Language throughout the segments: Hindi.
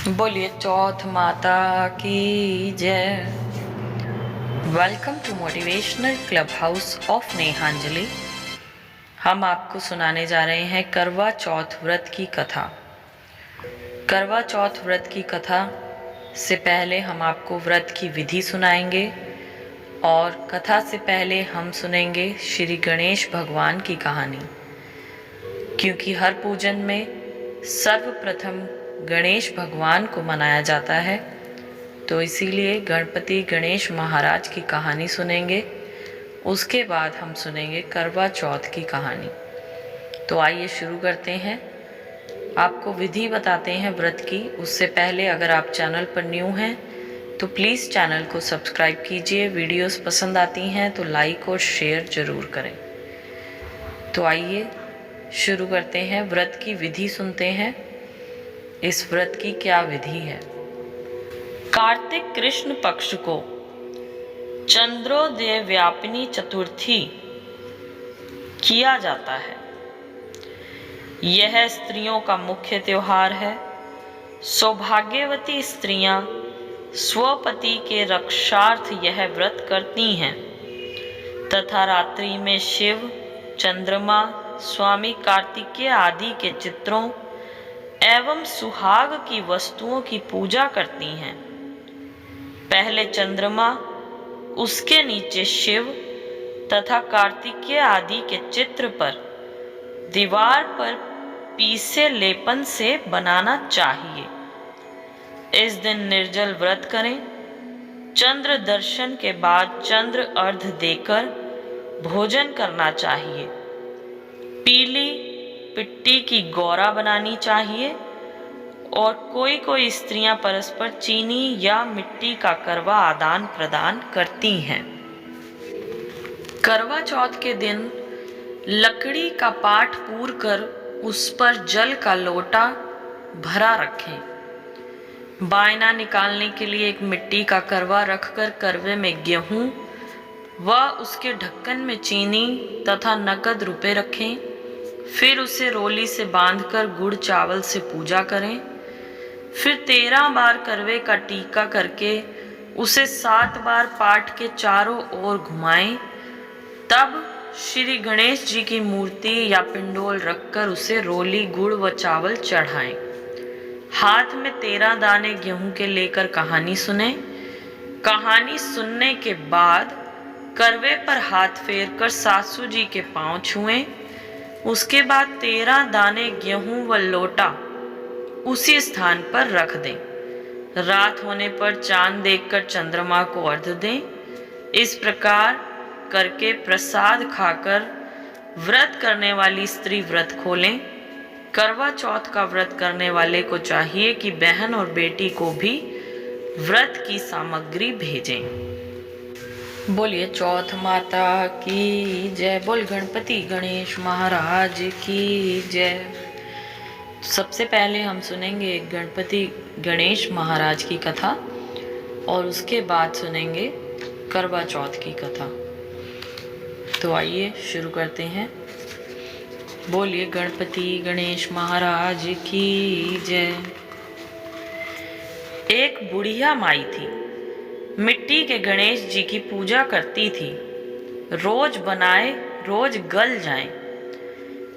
बोलिए चौथ माता की जय। Welcome to motivational club house of Nehanjali. हम आपको सुनाने जा रहे हैं करवा चौथ व्रत की कथा। करवा चौथ व्रत की कथा से पहले हम आपको व्रत की विधि सुनाएंगे और कथा से पहले हम सुनेंगे श्री गणेश भगवान की कहानी, क्योंकि हर पूजन में सर्वप्रथम गणेश भगवान को मनाया जाता है, तो इसीलिए गणपति गणेश महाराज की कहानी सुनेंगे। उसके बाद हम सुनेंगे करवा चौथ की कहानी। तो आइए शुरू करते हैं। आपको विधि बताते हैं व्रत की। उससे पहले अगर आप चैनल पर न्यू हैं तो प्लीज़ चैनल को सब्सक्राइब कीजिए। वीडियोस पसंद आती हैं तो लाइक और शेयर ज़रूर करें। तो आइए शुरू करते हैं। व्रत की विधि सुनते हैं। इस व्रत की क्या विधि है। कार्तिक कृष्ण पक्ष को चंद्रोदय व्यापिनी चतुर्थी किया जाता है। यह स्त्रियों का मुख्य त्योहार है। सौभाग्यवती स्त्रियां स्वपति के रक्षार्थ यह व्रत करती हैं तथा रात्रि में शिव, चंद्रमा, स्वामी कार्तिकेय आदि के चित्रों एवं सुहाग की वस्तुओं की पूजा करती हैं। पहले चंद्रमा, उसके नीचे शिव तथा कार्तिकेय आदि के चित्र पर दीवार पर पीसे लेपन से बनाना चाहिए। इस दिन निर्जल व्रत करें। चंद्र दर्शन के बाद चंद्र अर्घ देकर भोजन करना चाहिए। पीली पिट्टी की गौरा बनानी चाहिए और कोई स्त्रियां परस्पर चीनी या मिट्टी का करवा आदान प्रदान करती हैं। करवा चौथ के दिन लकड़ी का पाट पूर कर उस पर जल का लोटा भरा रखें। बायना निकालने के लिए एक मिट्टी का करवा रखकर करवे में गेहूं व उसके ढक्कन में चीनी तथा नकद रुपए रखें। फिर उसे रोली से बांधकर गुड़ चावल से पूजा करें। फिर 13 बार करवे का टीका करके उसे 7 बार पाट के चारों ओर घुमाएं। तब श्री गणेश जी की मूर्ति या पिंडोल रखकर उसे रोली गुड़ व चावल चढ़ाएं। हाथ में 13 दाने गेहूं के लेकर कहानी सुने। कहानी सुनने के बाद करवे पर हाथ फेर कर सासू जी के पांव छुएं। उसके बाद 13 दाने गेहूं व लोटा उसी स्थान पर रख दें। रात होने पर चांद देखकर चंद्रमा को अर्घ दें। इस प्रकार करके प्रसाद खाकर व्रत करने वाली स्त्री व्रत खोलें। करवा चौथ का व्रत करने वाले को चाहिए कि बहन और बेटी को भी व्रत की सामग्री भेजें। बोलिए चौथ माता की जय। बोल गणपति गणेश महाराज की जय। सबसे पहले हम सुनेंगे गणपति गणेश महाराज की कथा और उसके बाद सुनेंगे करवा चौथ की कथा। तो आइए शुरू करते हैं। बोलिए गणपति गणेश महाराज की जय। एक बुढ़िया माई थी। मिट्टी के गणेश जी की पूजा करती थी। रोज बनाए रोज गल जाएं।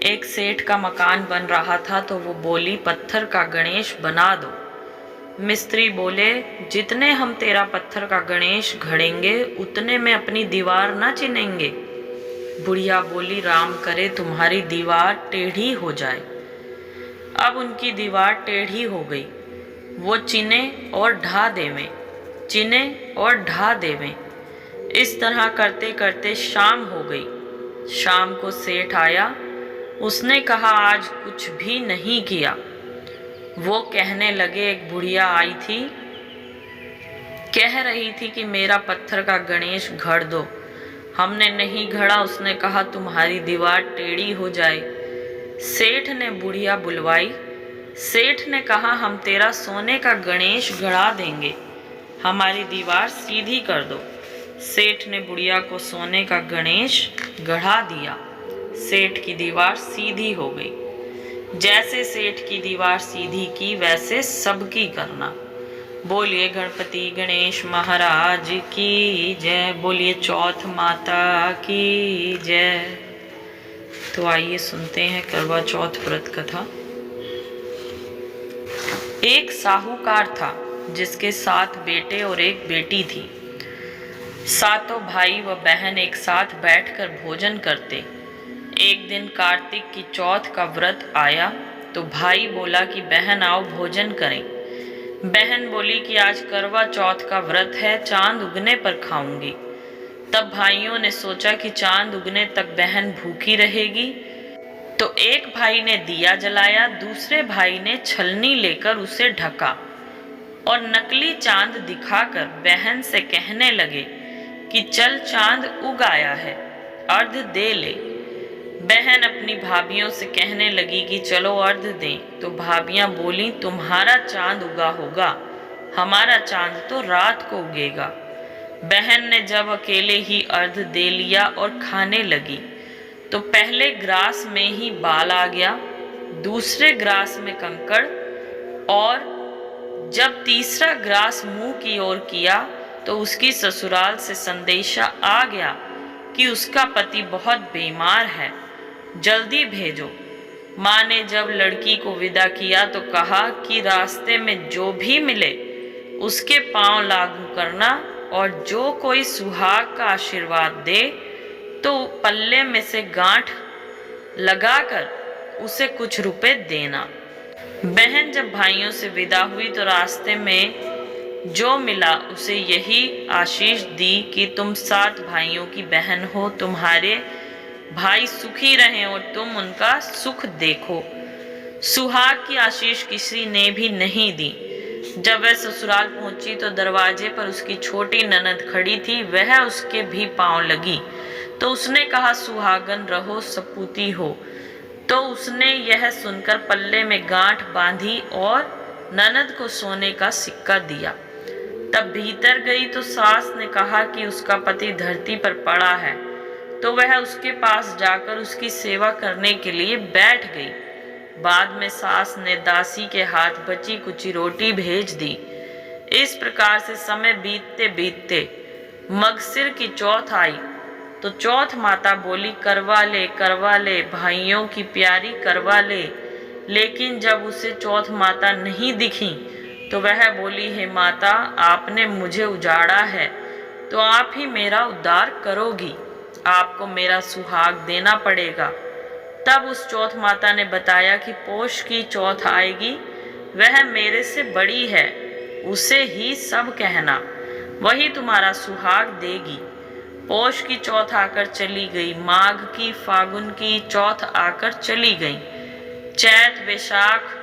एक सेठ का मकान बन रहा था तो वो बोली, पत्थर का गणेश बना दो। मिस्त्री बोले, जितने हम तेरा पत्थर का गणेश घड़ेंगे उतने में अपनी दीवार न चिनेंगे। बुढ़िया बोली, राम करे तुम्हारी दीवार टेढ़ी हो जाए। अब उनकी दीवार टेढ़ी हो गई। वो चिने और ढा देवें, चिने और ढा देवें। इस तरह करते करते शाम हो गई। शाम को सेठ आया। उसने कहा, आज कुछ भी नहीं किया। वो कहने लगे, एक बुढ़िया आई थी, कह रही थी कि मेरा पत्थर का गणेश घड़ दो। हमने नहीं घड़ा। उसने कहा तुम्हारी दीवार टेढ़ी हो जाए। सेठ ने बुढ़िया बुलवाई। सेठ ने कहा, हम तेरा सोने का गणेश गढ़ा देंगे, हमारी दीवार सीधी कर दो। सेठ ने बुढ़िया को सोने का गणेश गढ़ा दिया। सेठ की दीवार सीधी हो गई। जैसे सेठ की दीवार सीधी की वैसे सबकी करना। बोलिए गणपति गणेश महाराज की जय। बोलिए चौथ माता की जय। तो आइए सुनते हैं करवा चौथ व्रत कथा। एक साहूकार था जिसके 7 बेटे और एक बेटी थी। सातों भाई व बहन एक साथ बैठकर भोजन करते। एक दिन कार्तिक की चौथ का व्रत आया तो भाई बोला कि बहन आओ भोजन करें। बहन बोली कि आज करवा चौथ का व्रत है, चांद उगने पर खाऊंगी। तब भाइयों ने सोचा कि चांद उगने तक बहन भूखी रहेगी, तो एक भाई ने दिया जलाया, दूसरे भाई ने छलनी लेकर उसे ढका और नकली चांद दिखाकर बहन से कहने लगे कि चल चांद उग आया है, अर्घ दे ले। बहन अपनी भाभियों से कहने लगी कि चलो अर्घ दें, तो भाभियां बोली तुम्हारा चांद उगा होगा, हमारा चांद तो रात को उगेगा। बहन ने जब अकेले ही अर्घ दे लिया और खाने लगी तो पहले ग्रास में ही बाल आ गया, दूसरे ग्रास में कंकड़, और जब तीसरा ग्रास मुंह की ओर किया तो उसकी ससुराल से संदेशा आ गया कि उसका पति बहुत बीमार है, जल्दी भेजो। माँ ने जब लड़की को विदा किया तो कहा कि रास्ते में जो भी मिले उसके पांव लागू करना और जो कोई सुहाग का आशीर्वाद दे तो पल्ले में से गांठ लगाकर उसे कुछ रुपए देना। बहन जब भाइयों से विदा हुई तो रास्ते में जो मिला उसे यही आशीष दी कि तुम 7 भाइयों की बहन हो, तुम्हारे भाई सुखी रहें और तुम उनका सुख देखो। सुहाग की आशीष किसी ने भी नहीं दी। जब वह ससुराल पहुंची तो दरवाजे पर उसकी छोटी ननद खड़ी थी, वह उसके भी पांव लगी तो उसने कहा सुहागन रहो सपूती हो। तो उसने यह सुनकर पल्ले में गांठ बांधी और ननद को सोने का सिक्का दिया। तब भीतर गई तो सास ने कहा कि उसका पति धरती पर पड़ा है, तो वह उसके पास जाकर उसकी सेवा करने के लिए बैठ गई। बाद में सास ने दासी के हाथ बची कुची रोटी भेज दी। इस प्रकार से समय बीतते बीतते मगसिर की चौथ आई तो चौथ माता बोली करवा ले भाइयों की प्यारी करवा ले। लेकिन जब उसे चौथ माता नहीं दिखी तो वह बोली हे माता, आपने मुझे उजाड़ा है तो आप ही मेरा उद्धार करोगी, आपको मेरा सुहाग देना पड़ेगा। तब उस चौथ माता ने बताया कि पोष की चौथ आएगी, वह मेरे से बड़ी है, उसे ही सब कहना, वही तुम्हारा सुहाग देगी। पोष की चौथ आकर चली गई, माघ की फागुन की चौथ आकर चली गई, चैत वैशाख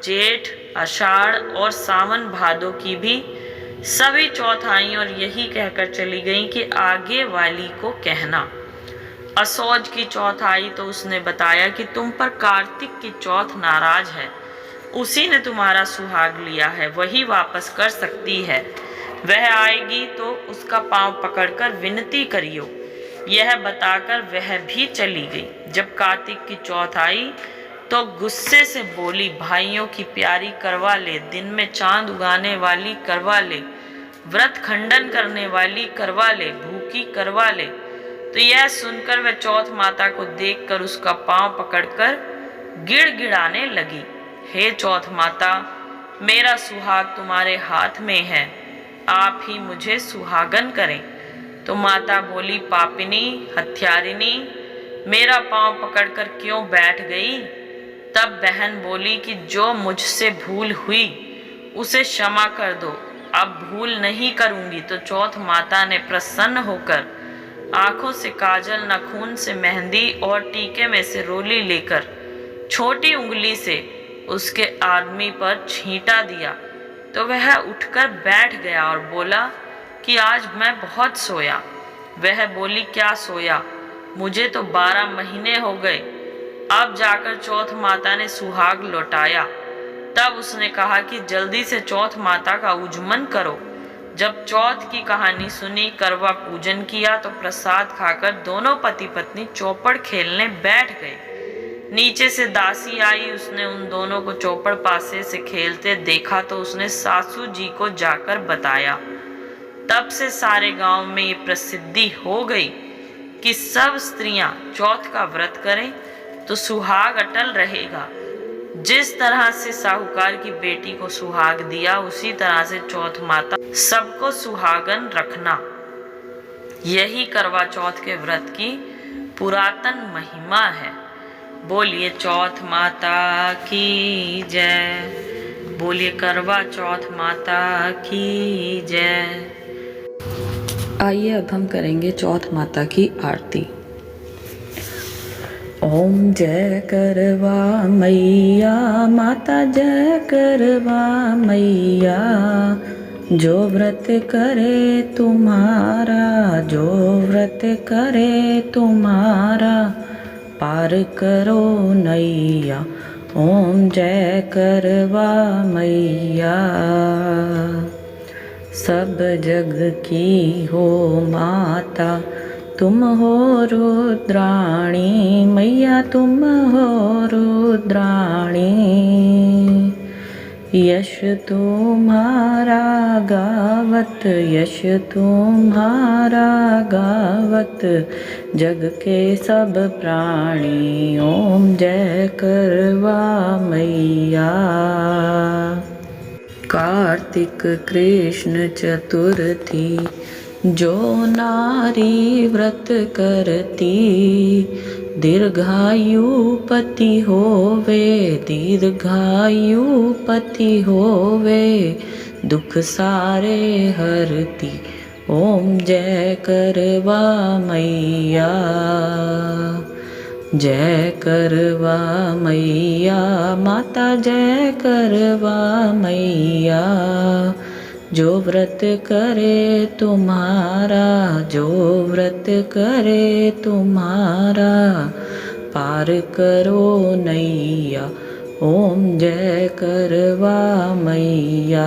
जेठ आषाढ़ और सावन भादों की भी सभी चौथ आई और यही कहकर चली गई कि आगे वाली को कहना। असौज की चौथ आई तो उसने बताया कि तुम पर कार्तिक की चौथ नाराज है, उसी ने तुम्हारा सुहाग लिया है, वही वापस कर सकती है। वह आएगी तो उसका पांव पकड़कर विनती करियो। यह बताकर वह भी चली गई। जब कार्तिक की चौथ आई तो गुस्से से बोली भाइयों की प्यारी करवा ले, दिन में चांद उगाने वाली करवा ले, व्रत खंडन करने वाली करवा ले, भूखी करवा ले। तो यह सुनकर वह चौथ माता को देखकर उसका पांव पकड़कर गिड़गिड़ाने लगी, हे चौथ माता, मेरा सुहाग तुम्हारे हाथ में है, आप ही मुझे सुहागन करें। तो माता बोली पापिनी हत्यारिनी, मेरा पांव पकड़कर क्यों बैठ गई। तब बहन बोली कि जो मुझसे भूल हुई उसे क्षमा कर दो, अब भूल नहीं करूंगी। तो चौथ माता ने प्रसन्न होकर आंखों से काजल, नाखून से मेहंदी और टीके में से रोली लेकर छोटी उंगली से उसके आदमी पर छींटा दिया तो वह उठकर बैठ गया और बोला कि आज मैं बहुत सोया। वह बोली क्या सोया, मुझे तो 12 महीने हो गए। अब जाकर चौथ माता ने सुहाग लौटाया। तब उसने कहा कि जल्दी से चौथ माता का उज्जमन करो। जब चौथ की कहानी सुनी, करवा पूजन किया तो प्रसाद खाकर दोनों पति पत्नी चौपड़ खेलने बैठ गए। नीचे से दासी आई, उसने उन दोनों को चौपड़ पासे से खेलते देखा तो उसने सासू जी को जाकर बताया। तब से सारे गांव में ये प्रसिद्धि हो गई कि सब स्त्रियां चौथ का व्रत करें तो सुहाग अटल रहेगा। जिस तरह से साहूकार की बेटी को सुहाग दिया, उसी तरह से चौथ माता सबको सुहागन रखना। यही करवा चौथ के व्रत की पुरातन महिमा है। बोलिए चौथ माता की जय, बोलिए करवा चौथ माता की जय। आइए अब हम करेंगे चौथ माता की आरती। ओम जय करवा मैया माता, जय करवा मैया। जो व्रत करे तुम्हारा, जो व्रत करे तुम्हारा, पार करो नैया। ओम जय करवा मैया। सब जग की हो माता, तुम हो रुद्राणी मैया, तुम हो रुद्राणी। यश तुम्हारा गावत, यश तुम्हारा गावत, जग के सब प्राणी। ओम जय करवा मैया। कार्तिक कृष्ण चतुर्थी, जो नारी व्रत करती, दीर्घायु पति होवे, दीर्घायु पति होवे, दुख सारे हरती। ओम जय करवा मैया, जय करवा मैया माता, जय करवा मैया। जो व्रत करे तुम्हारा, जो व्रत करे तुम्हारा, पार करो नैया। ओम जय करवा मैया।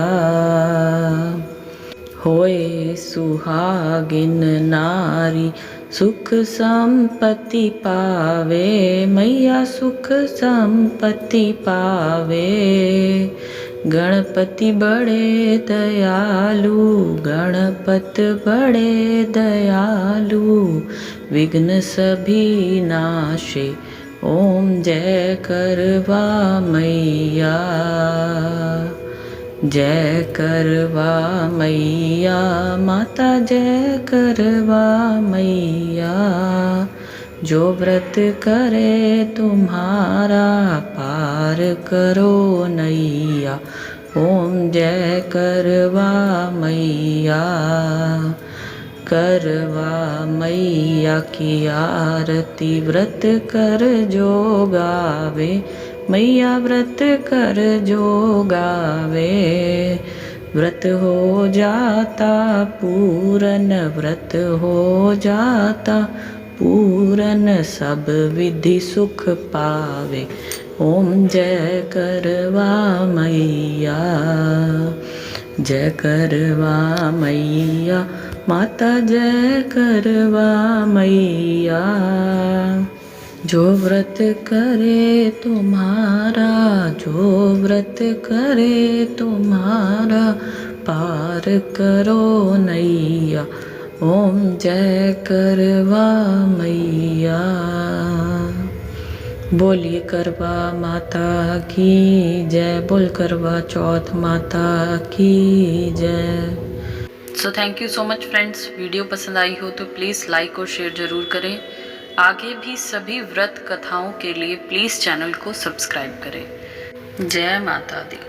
होए सुहागिन नारी, सुख संपत्ति पावे मैया, सुख संपत्ति पावे। गणपति बड़े दयालु, गणपत बड़े दयालु, विघ्न सभी नाशे। ओम जय करवा मैया, जय करवा मैया माता, जय करवा मैया। जो व्रत करे तुम्हारा, पार करो नैया। ओम जय करवा मैया। करवा मैया की आरती, व्रत कर जो गावे मैया, व्रत कर जो गावे। व्रत हो जाता पूरन, व्रत हो जाता पूरन, सब विधि सुख पावे। ओम जय करवा मैया, जय करवा मैया माता, जय करवा मैया। जो व्रत करे तुम्हारा, जो व्रत करे तुम्हारा, पार करो नैया। ओम जय करवा मैया। बोलिए करवा माता की जय, बोल करवा चौथ माता की जय। So thank you so much friends. Video पसंद आई हो तो प्लीज़ लाइक और शेयर ज़रूर करें। आगे भी सभी व्रत कथाओं के लिए प्लीज़ चैनल को सब्सक्राइब करें। जय माता दी।